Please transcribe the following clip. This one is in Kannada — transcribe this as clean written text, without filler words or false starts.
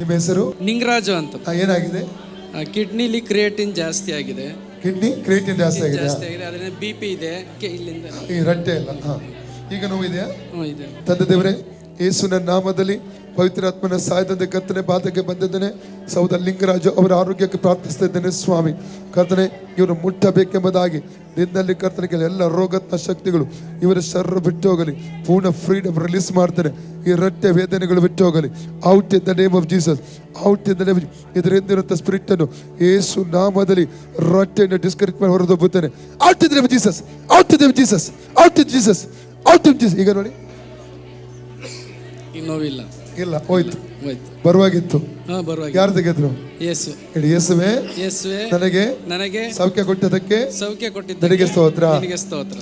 ನಿಮ್ಮ ಹೆಸರು? ನಿಂಗರಾಜು ಅಂತ. ಏನಾಗಿದೆ? ಕಿಡ್ನಿಲಿ ಕ್ರಿಯೇಟಿನ್ ಜಾಸ್ತಿ ಆಗಿದೆ. ಕಿಡ್ನಿ ಕ್ರಿಯೇಟಿನ್ ಜಾಸ್ತಿ ಆಗಿದೆ. ಅದನ್ನ BP ಇದೆ. ಇಲ್ಲಿಂದ ಈ ರಟ್ಟೆ ಎಲ್ಲ. ಈಗ ನೋವು ಇದೆಯಾ? ಇದೆ. ತಂದೆ ದೇವರೇ, ಯೇಸುವಿನ ನಾಮದಲ್ಲಿ ಪವಿತ್ರಾತ್ಮನ ಸಹಾಯದಿಂದ ಕರ್ತನೆ ಬಾಧೆಗೆ ಬಂದಿದ್ದೇನೆ. ಸಹೋದರ ಲಿಂಗರಾಜು ಅವರ ಆರೋಗ್ಯಕ್ಕೆ ಪ್ರಾರ್ಥಿಸ್ತಾ ಇದ್ದೇನೆ ಸ್ವಾಮಿ. ಕರ್ತನೆ, ಇವರು ಮುಟ್ಟಬೇಕೆಂಬುದಾಗಿ ನಿನ್ನಲ್ಲಿ ಕರ್ತನೆಗೆ ಎಲ್ಲ ರೋಗತ್ನ ಶಕ್ತಿಗಳು ಇವರ ಶರೀರ ಬಿಟ್ಟು ಹೋಗಲಿ. ಪೂರ್ಣ ಫ್ರೀಡಮ್ ರಿಲೀಸ್ ಮಾಡ್ತಾರೆ. ಈ ರಟ್ಟೆ ವೇದನೆಗಳು ಬಿಟ್ಟು ಹೋಗಲಿ. Out in the name of Jesus. Out in the name. ಇದರಿಂದಿರುವಂಥ ಸ್ಪಿರಿಟ್ ಅನ್ನು ಯೇಸು ನಾಮದಲ್ಲಿ ರಟ್ಟೆಯನ್ನು ಡಿಸ್ಕನೆಕ್ಟ್ ಮಾಡಿ ಹೊರದೋಗುತ್ತೇನೆ. Out in the name of Jesus. Out in the name of Jesus. Out in Jesus. Out in Jesus. ಈಗ ನೋಡಿ, ನೋವಿಲ್ಲ. ಇಲ್ಲ, ಹೋಯ್ತು. ಬರುವಾಗಿತ್ತು. ಯಾರು ತೆಗೆದ್ರು? ಯೇಸು. ಯೇಸುವೆ ಯೇಸುವೆ ನನಗೆ ಸೌಖ್ಯ ಕೊಟ್ಟದಕ್ಕೆ ಸೌಖ್ಯ ಕೊಟ್ಟಿದ್ದ ನನಗೆ ಸ್ತೋತ್ರ. ಸ್ತೋತ್ರ.